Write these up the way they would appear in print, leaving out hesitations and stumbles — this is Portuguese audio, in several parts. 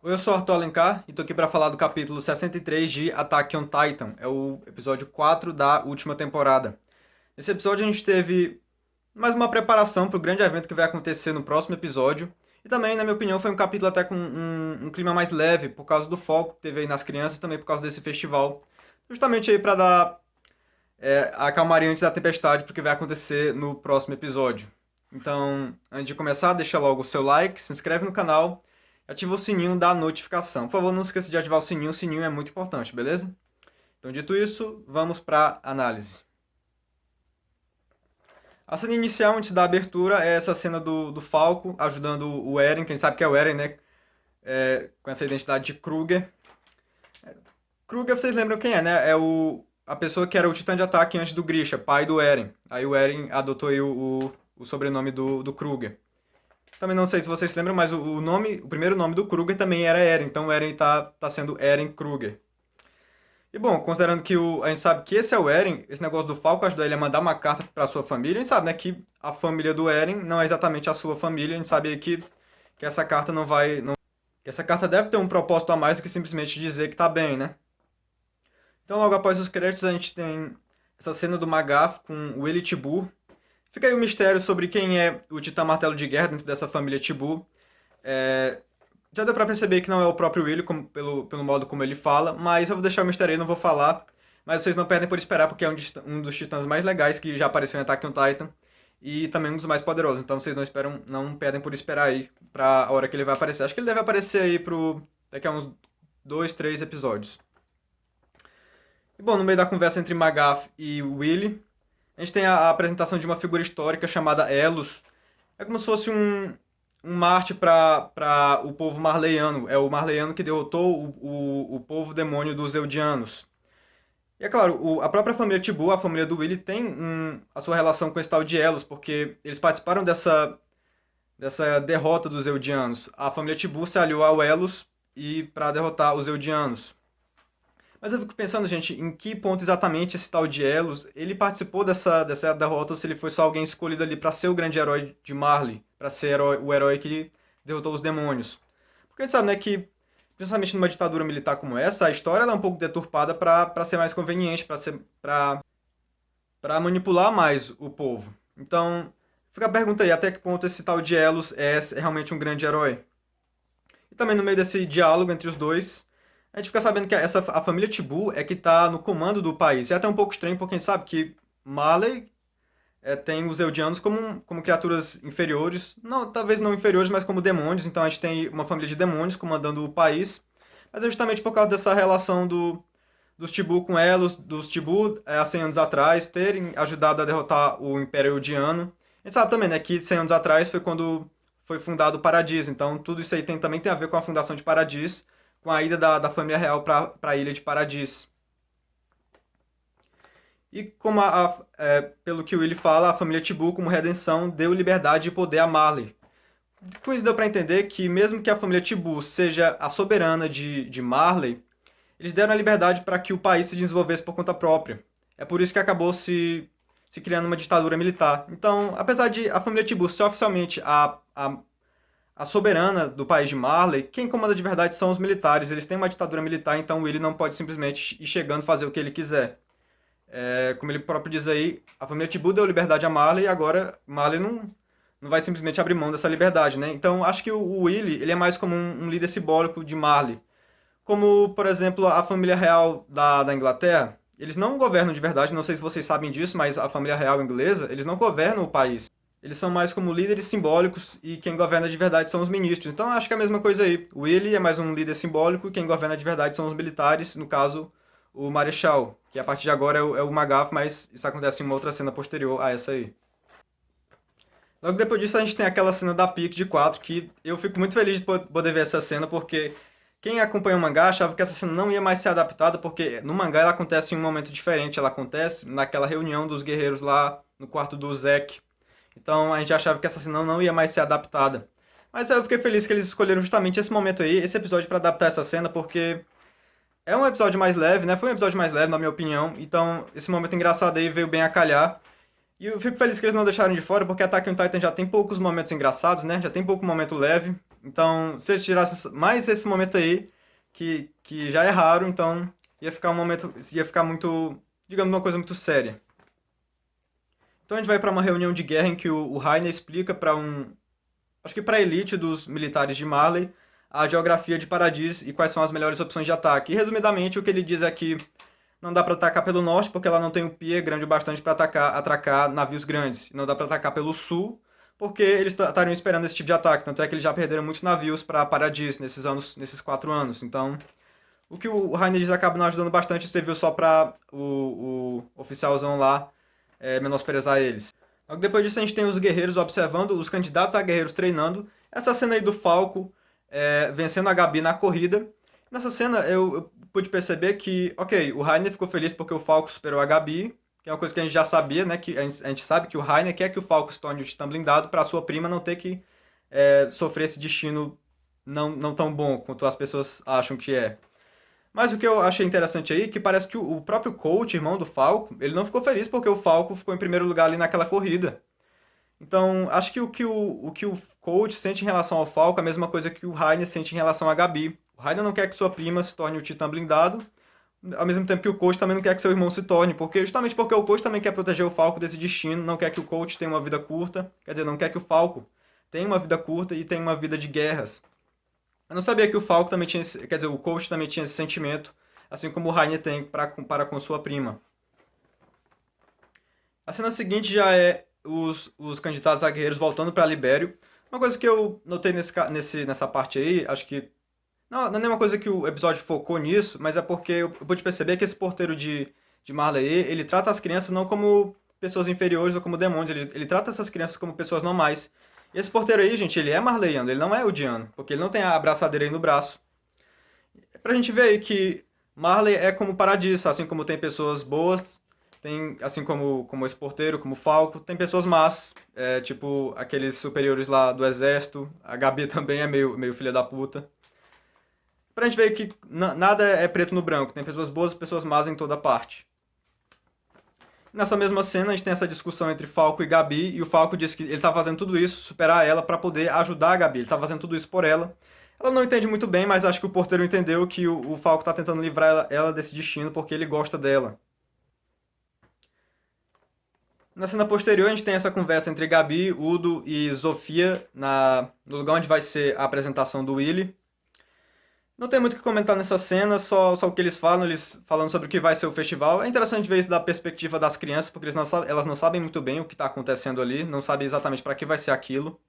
Oi, eu sou Arthur Alencar e tô aqui para falar do capítulo 63 de Attack on Titan. É o episódio 4 da última temporada. Nesse episódio a gente teve mais uma preparação para o grande evento que vai acontecer no próximo episódio. E também, na minha opinião, foi um capítulo até com um clima mais leve, por causa do foco que teve aí nas crianças e também por causa desse festival. Justamente aí para dar a calmaria antes da tempestade, porque vai acontecer no próximo episódio. Então, antes de começar, deixa logo o seu like, se inscreve no canal e ativa o sininho da notificação. Por favor, não esqueça de ativar o sininho é muito importante, beleza? Então, dito isso, vamos para a análise. A cena inicial, antes da abertura, é essa cena do Falco ajudando o Eren, quem sabe que é o Eren, né? Com essa identidade de Kruger. Kruger, vocês lembram quem é, né? A pessoa que era o titã de ataque antes do Grisha, pai do Eren. Aí o Eren adotou aí o sobrenome do Kruger. Também não sei se vocês se lembram, mas o primeiro nome do Kruger também era Eren, então o Eren tá sendo Eren Kruger. E bom, considerando que a gente sabe que esse é o Eren, esse negócio do Falco ajudou ele a mandar uma carta pra sua família, a gente sabe, né, que a família do Eren não é exatamente a sua família, a gente sabe aí que essa carta não vai... Não, que essa carta deve ter um propósito a mais do que simplesmente dizer que tá bem, né? Então logo após os créditos a gente tem essa cena do Magaf com o Willy Tibur. Fica aí o mistério sobre quem é o Titã Martelo de Guerra dentro dessa família Tibur. É, já deu pra perceber que não é o próprio Willy, pelo modo como ele fala, mas eu vou deixar o mistério aí, não vou falar. Mas vocês não perdem por esperar, porque é um dos titãs mais legais que já apareceu em Attack on Titan. E também um dos mais poderosos, então vocês não perdem por esperar aí pra hora que ele vai aparecer. Acho que ele deve aparecer aí daqui a uns 2, 3 episódios. E bom, no meio da conversa entre Magaf e Willy, a gente tem a apresentação de uma figura histórica chamada Elos. É como se fosse um Marte para o povo marleiano. É o marleiano que derrotou o povo demônio dos Eldianos. E é claro, a própria família Tibu, a família do Willy, tem a sua relação com esse tal de Elos, porque eles participaram dessa derrota dos Eldianos. A família Tibu se aliou ao Elos e para derrotar os Eldianos. Mas eu fico pensando, gente, em que ponto exatamente esse tal de Elos, ele participou dessa derrota ou se ele foi só alguém escolhido ali para ser o grande herói de Marley, para ser o herói que derrotou os demônios. Porque a gente sabe, né, que principalmente numa ditadura militar como essa, a história ela é um pouco deturpada para ser mais conveniente, para manipular mais o povo. Então, fica a pergunta aí, até que ponto esse tal de Elos é realmente um grande herói? E também no meio desse diálogo entre os dois, a gente fica sabendo que a família Tibu é que está no comando do país. É até um pouco estranho porque a gente sabe que Marley tem os Eldianos como criaturas inferiores. Não, talvez não inferiores, mas como demônios. Então a gente tem uma família de demônios comandando o país. Mas é justamente por causa dessa relação dos Tibu com Elos, dos Tibu há 100 anos atrás, terem ajudado a derrotar o Império Eldiano. A gente sabe também, né, que 100 anos atrás foi quando foi fundado o Paradis. Então tudo isso aí também tem a ver com a fundação de Paradis, com a ida da família real para a ilha de Paradis. E como pelo que o Willy fala, a família Tibu, como redenção, deu liberdade e poder a Marley. Com isso deu para entender que mesmo que a família Tibu seja a soberana de Marley, eles deram a liberdade para que o país se desenvolvesse por conta própria. É por isso que acabou se criando uma ditadura militar. Então, apesar de a família Tibu ser oficialmente a soberana do país de Marley, quem comanda de verdade são os militares. Eles têm uma ditadura militar, então o Willy não pode simplesmente ir chegando e fazer o que ele quiser. Como ele próprio diz aí, a família Tibu deu liberdade a Marley e agora Marley não vai simplesmente abrir mão dessa liberdade, né? Então acho que o Willy ele é mais como um líder simbólico de Marley. Como, por exemplo, a família real da Inglaterra. Eles não governam de verdade, não sei se vocês sabem disso, mas a família real inglesa, eles não governam o país. Eles são mais como líderes simbólicos e quem governa de verdade são os ministros. Então acho que é a mesma coisa aí. O Willy é mais um líder simbólico e quem governa de verdade são os militares, no caso, o Marechal, que a partir de agora é o Magaf, mas isso acontece em uma outra cena posterior a essa aí. Logo depois disso a gente tem aquela cena da Pique de 4, que eu fico muito feliz de poder ver essa cena, porque quem acompanha o mangá achava que essa cena não ia mais ser adaptada, porque no mangá ela acontece em um momento diferente, ela acontece naquela reunião dos guerreiros lá no quarto do Zek. Então a gente achava que essa cena não ia mais ser adaptada. Mas eu fiquei feliz que eles escolheram justamente esse momento aí, esse episódio para adaptar essa cena, porque é um episódio mais leve, né? Foi um episódio mais leve, na minha opinião. Então esse momento engraçado aí veio bem a calhar. E eu fico feliz que eles não deixaram de fora, porque Attack on Titan já tem poucos momentos engraçados, né? Já tem pouco momento leve. Então, se eles tirassem mais esse momento aí, que já é raro, então ia ficar um momento, ia ficar muito, digamos, uma coisa muito séria. Então a gente vai para uma reunião de guerra em que o Rainer explica para acho que para a elite dos militares de Marley, a geografia de Paradis e quais são as melhores opções de ataque. E resumidamente o que ele diz é que não dá para atacar pelo norte porque ela não tem um pier grande o bastante para atracar navios grandes. E não dá para atacar pelo sul porque eles estariam esperando esse tipo de ataque. Tanto é que eles já perderam muitos navios para Paradis nesses 4 anos. Então, o que o Rainer diz acaba não ajudando bastante, serviu só para o oficialzão lá menosprezar eles. Logo depois disso a gente tem os guerreiros observando, os candidatos a guerreiros treinando. Essa cena aí do Falco vencendo a Gabi na corrida. Nessa cena eu pude perceber que, ok, o Rainer ficou feliz porque o Falco superou a Gabi, que é uma coisa que a gente já sabia, né? Que a gente sabe que o Rainer quer que o Falco se torne o Titã blindado para sua prima não ter que sofrer esse destino não tão bom quanto as pessoas acham que é. Mas o que eu achei interessante aí, é que parece que o próprio coach, irmão do Falco, ele não ficou feliz porque o Falco ficou em primeiro lugar ali naquela corrida. Então, acho que o que o coach sente em relação ao Falco é a mesma coisa que o Rainer sente em relação a Gabi. O Rainer não quer que sua prima se torne o Titã blindado, ao mesmo tempo que o coach também não quer que seu irmão se torne, porque justamente porque o coach também quer proteger o Falco desse destino, não quer que o coach tenha uma vida curta, quer dizer, não quer que o Falco tenha uma vida curta e tenha uma vida de guerras. Eu não sabia que o Falco também tinha, quer dizer, o coach também tinha esse sentimento, assim como o Rainer tem para com sua prima. A cena seguinte já é os candidatos a guerreiros voltando para Libério. Uma coisa que eu notei nessa parte aí, acho que não é nenhuma coisa que o episódio focou nisso, mas é porque eu pude perceber que esse porteiro de Marley, ele trata as crianças não como pessoas inferiores ou como demônios, ele trata essas crianças como pessoas normais. E esse porteiro aí, gente, ele é marleiano, ele não é odiano, porque ele não tem a abraçadeira aí no braço. É pra gente ver aí que Marley é como Paradiso, assim como tem pessoas boas, tem, assim como esse porteiro, como Falco, tem pessoas más, tipo aqueles superiores lá do exército, a Gabi também é meio filha da puta. Pra gente ver que nada é preto no branco, tem pessoas boas e pessoas más em toda parte. Nessa mesma cena, a gente tem essa discussão entre Falco e Gabi, e o Falco diz que ele tá fazendo tudo isso, superar ela, pra poder ajudar a Gabi. Ele tá fazendo tudo isso por ela. Ela não entende muito bem, mas acho que o porteiro entendeu que o Falco tá tentando livrar ela desse destino porque ele gosta dela. Na cena posterior, a gente tem essa conversa entre Gabi, Udo e Zofia no lugar onde vai ser a apresentação do Willy. Não tem muito o que comentar nessa cena, só o que eles falando sobre o que vai ser o festival. É interessante ver isso da perspectiva das crianças, porque elas não sabem muito bem o que está acontecendo ali, não sabem exatamente para que vai ser aquilo.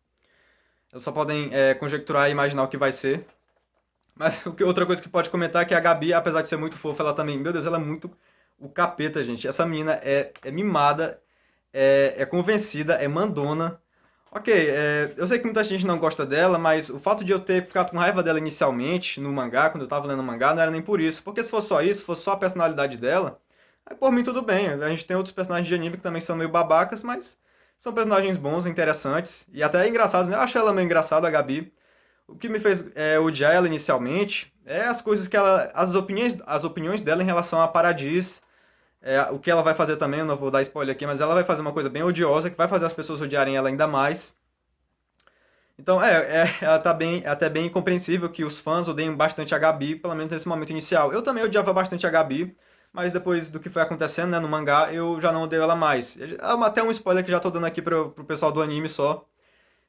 Elas só podem conjecturar e imaginar o que vai ser. Mas outra coisa que pode comentar é que a Gabi, apesar de ser muito fofa, ela também, meu Deus, ela é muito o capeta, gente. Essa menina é mimada, é convencida, é mandona. Ok, eu sei que muita gente não gosta dela, mas o fato de eu ter ficado com raiva dela inicialmente no mangá, quando eu tava lendo o mangá, não era nem por isso. Porque se fosse só isso, se fosse só a personalidade dela, aí por mim tudo bem. A gente tem outros personagens de anime que também são meio babacas, mas são personagens bons, interessantes e até engraçados, né? Eu acho ela meio engraçada, a Gabi. O que me fez odiar ela inicialmente é as coisas que ela. As opiniões dela em relação a Paradis. O que ela vai fazer também, eu não vou dar spoiler aqui, mas ela vai fazer uma coisa bem odiosa que vai fazer as pessoas odiarem ela ainda mais. Então, ela tá bem, é até bem compreensível que os fãs odeiem bastante a Gabi, pelo menos nesse momento inicial. Eu também odiava bastante a Gabi, mas depois do que foi acontecendo, né, no mangá, eu já não odeio ela mais. Até um spoiler que já tô dando aqui pro pessoal do anime só,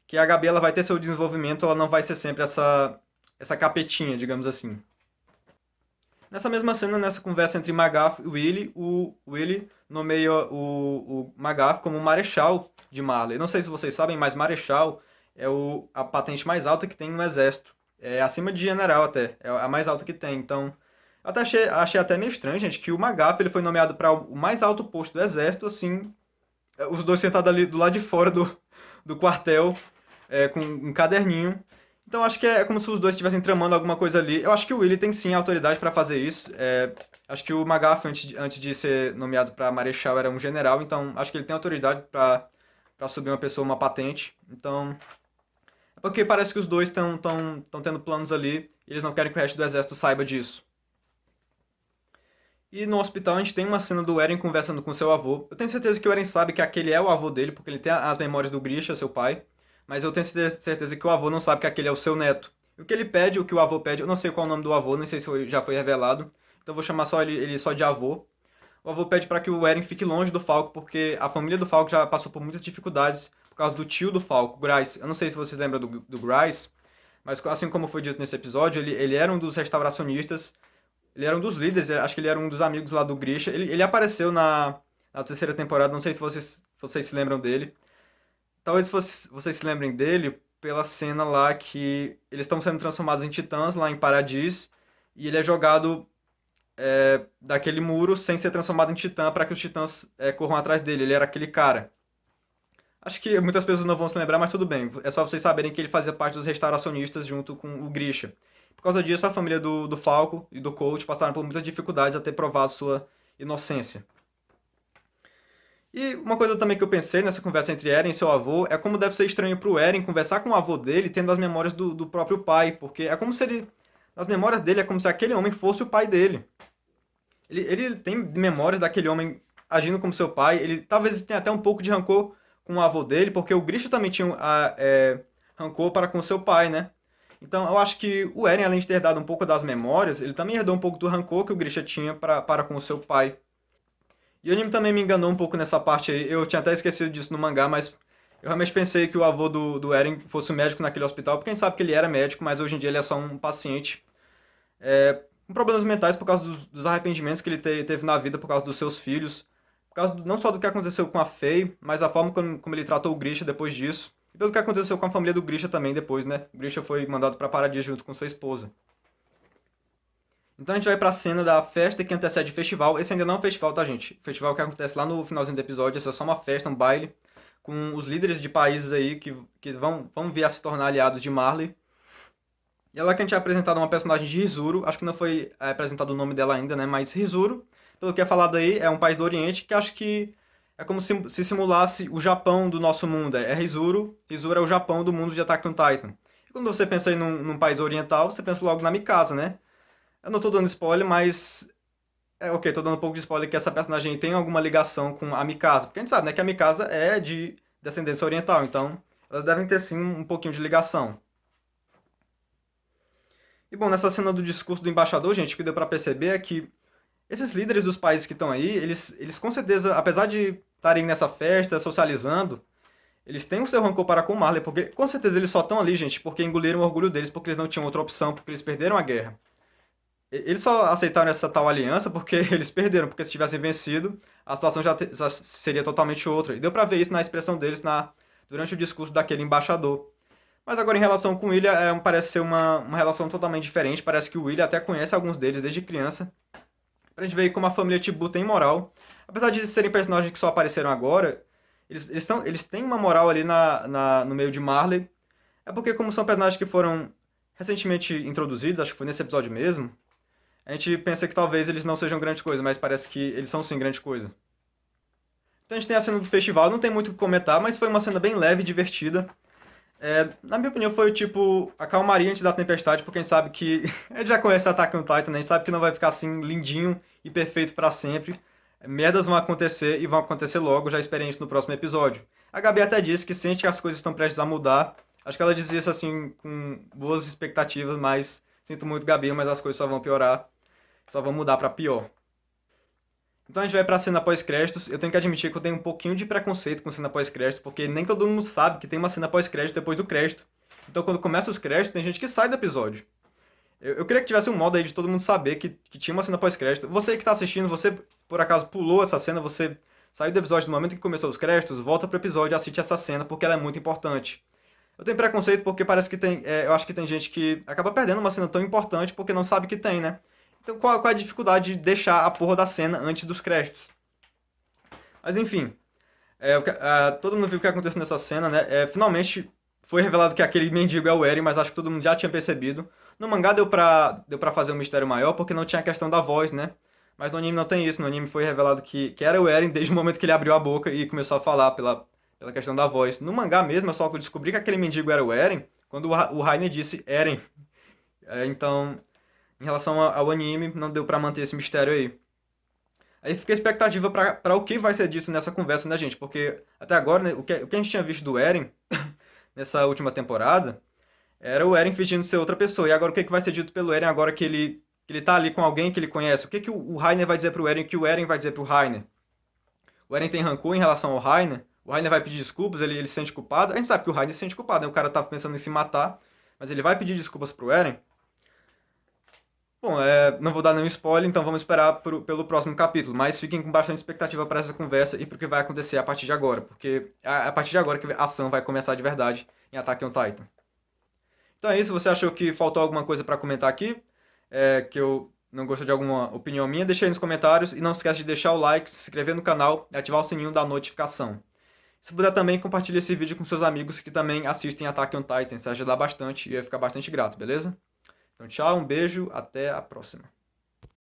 que a Gabi ela vai ter seu desenvolvimento, ela não vai ser sempre essa capetinha, digamos assim. Nessa mesma cena, nessa conversa entre Magaf e Willy, o Willy nomeia o Magaf como Marechal de Marley. Não sei se vocês sabem, mas Marechal é a patente mais alta que tem no exército. É acima de general até, é a mais alta que tem. Então, eu até achei até meio estranho, gente, que o Magaf ele foi nomeado para o mais alto posto do exército, assim, os dois sentados ali do lado de fora do quartel, com um caderninho. Então acho que é como se os dois estivessem tramando alguma coisa ali. Eu acho que o Willy tem sim autoridade para fazer isso. Acho que o Magaf, antes de ser nomeado para Marechal, era um general, então acho que ele tem autoridade para subir uma pessoa uma patente. Então. É porque parece que os dois estão tendo planos ali e eles não querem que o resto do exército saiba disso. E no hospital a gente tem uma cena do Eren conversando com seu avô. Eu tenho certeza que o Eren sabe que aquele é o avô dele, porque ele tem as memórias do Grisha, seu pai. mas eu tenho certeza que o avô não sabe que aquele é o seu neto. E o que ele pede, o que o avô pede, eu não sei qual é o nome do avô, nem sei se já foi revelado, então eu vou chamar só ele só de avô. O avô pede para que o Eren fique longe do Falco, porque a família do Falco já passou por muitas dificuldades por causa do tio do Falco, Grice. Eu não sei se vocês lembram do Grice, mas assim como foi dito nesse episódio, ele era um dos restauracionistas, ele era um dos líderes, acho que ele era um dos amigos lá do Grisha. Ele apareceu na terceira temporada, não sei se vocês se lembram dele. Talvez vocês se lembrem dele pela cena lá que eles estão sendo transformados em titãs lá em Paradis, e ele é jogado daquele muro sem ser transformado em titã para que os titãs corram atrás dele. Ele era aquele cara. Acho que muitas pessoas não vão se lembrar, mas tudo bem. É só vocês saberem que ele fazia parte dos restauracionistas junto com o Grisha. Por causa disso, a família do Falco e do Colt passaram por muitas dificuldades até provar sua inocência. E uma coisa também que eu pensei nessa conversa entre Eren e seu avô é como deve ser estranho pro Eren conversar com o avô dele tendo as memórias do próprio pai, porque é como se ele. Nas memórias dele é como se aquele homem fosse o pai dele. Ele tem memórias daquele homem agindo como seu pai. Talvez ele tenha até um pouco de rancor com o avô dele, porque o Grisha também tinha rancor para com seu pai, né? Então eu acho que o Eren, além de ter dado um pouco das memórias, ele também herdou um pouco do rancor que o Grisha tinha para com o seu pai. E o anime também me enganou um pouco nessa parte aí. Eu tinha até esquecido disso no mangá, mas eu realmente pensei que o avô do Eren fosse o médico naquele hospital, porque a gente sabe que ele era médico, mas hoje em dia ele é só um paciente com problemas mentais por causa dos arrependimentos que ele teve na vida por causa dos seus filhos, por causa não só do que aconteceu com a Faye, mas a forma como ele tratou o Grisha depois disso, e pelo que aconteceu com a família do Grisha também depois, né? O Grisha foi mandado para Paradis junto com sua esposa. Então a gente vai pra cena da festa que antecede o festival. Esse ainda não é um festival, tá, gente? O festival que acontece lá no finalzinho do episódio, esse é só uma festa, um baile, com os líderes de países aí que vão vir a se tornar aliados de Marley. E é lá que a gente é apresentado uma personagem de Rizuru, acho que não foi apresentado o nome dela ainda, né? Mas Rizuru, pelo que é falado aí, é um país do Oriente que acho que é como se simulasse o Japão do nosso mundo. É Rizuru, Rizuru é o Japão do mundo de Attack on Titan. E quando você pensa aí num país oriental, você pensa logo na Mikasa, né? Eu não tô dando spoiler, mas. Ok, tô dando um pouco de spoiler que essa personagem tem alguma ligação com a Mikasa. Porque a gente sabe, né, que a Mikasa é de descendência oriental, então elas devem ter sim um pouquinho de ligação. E bom, nessa cena do discurso do embaixador, gente, o que deu pra perceber é que esses líderes dos países que estão aí, eles com certeza, apesar de estarem nessa festa, socializando, eles têm o seu rancor para com o Marley, porque com certeza eles só estão ali, gente, porque engoliram o orgulho deles, porque eles não tinham outra opção, porque eles perderam a guerra. Eles só aceitaram essa tal aliança porque eles perderam, porque se tivessem vencido, a situação já seria totalmente outra. E deu pra ver isso na expressão deles durante o discurso daquele embaixador. Mas agora em relação com o William, parece ser uma relação totalmente diferente. Parece que o William até conhece alguns deles desde criança. Pra gente ver como a família Tibu tem moral. Apesar de serem personagens que só apareceram agora, eles têm uma moral ali no meio de Marley. É porque como são personagens que foram recentemente introduzidos, acho que foi nesse episódio mesmo, a gente pensa que talvez eles não sejam grande coisa, mas parece que eles são sim grande coisa. Então a gente tem a cena do festival, não tem muito o que comentar, mas foi uma cena bem leve e divertida. Na minha opinião, foi tipo a calmaria antes da tempestade, porque a gente sabe que. A gente já conhece Attack on Titan, né? A gente sabe que não vai ficar assim lindinho e perfeito pra sempre. Merdas vão acontecer e vão acontecer logo, já esperem isso no próximo episódio. A Gabi até disse que sente que as coisas estão prestes a mudar. Acho que ela dizia isso assim com boas expectativas, mas sinto muito, Gabi, mas as coisas só vão piorar, só vão mudar pra pior. Então a gente vai pra cena pós-créditos. Eu tenho que admitir que eu tenho um pouquinho de preconceito com cena pós-créditos, porque nem todo mundo sabe que tem uma cena pós-crédito depois do crédito. Então quando começa os créditos, tem gente que sai do episódio. Eu queria que tivesse um modo aí de todo mundo saber que tinha uma cena pós-crédito. Você que tá assistindo, você por acaso pulou essa cena, você saiu do episódio no momento em que começou os créditos, volta pro episódio e assiste essa cena, porque ela é muito importante. Eu tenho preconceito porque parece que tem. Eu acho que tem gente que acaba perdendo uma cena tão importante porque não sabe que tem, né? Então qual é a dificuldade de deixar a porra da cena antes dos créditos? Mas enfim, todo mundo viu o que aconteceu nessa cena, né? Finalmente foi revelado que aquele mendigo é o Eren, mas acho que todo mundo já tinha percebido. No mangá deu pra fazer um mistério maior porque não tinha a questão da voz, né? Mas no anime não tem isso. No anime foi revelado que era o Eren desde o momento que ele abriu a boca e começou a falar pela questão da voz. No mangá mesmo, eu só descobri que aquele mendigo era o Eren quando o Rainer disse Eren. Então, em relação ao anime, não deu pra manter esse mistério aí. Aí fica a expectativa pra o que vai ser dito nessa conversa, né, gente? Porque até agora, né, o que a gente tinha visto do Eren nessa última temporada, era o Eren fingindo ser outra pessoa. E agora o que, que vai ser dito pelo Eren agora que ele tá ali com alguém que ele conhece? O que, que o Reiner vai dizer pro Eren que o Eren vai dizer pro Reiner? O Eren tem rancor em relação ao Reiner? O Reiner vai pedir desculpas, ele se sente culpado? A gente sabe que o Reiner se sente culpado, né? O cara tava pensando em se matar, mas ele vai pedir desculpas pro Eren? Bom, não vou dar nenhum spoiler, então vamos esperar pelo próximo capítulo. Mas fiquem com bastante expectativa para essa conversa e para o que vai acontecer a partir de agora. Porque é a partir de agora que a ação vai começar de verdade em Attack on Titan. Então é isso, você achou que faltou alguma coisa para comentar aqui? Que eu não gostou de alguma opinião minha? Deixa aí nos comentários e não esquece de deixar o like, se inscrever no canal e ativar o sininho da notificação. Se puder também, compartilhe esse vídeo com seus amigos que também assistem Attack on Titan. Isso vai ajudar bastante e eu ia ficar bastante grato, beleza? Então tchau, um beijo, até a próxima.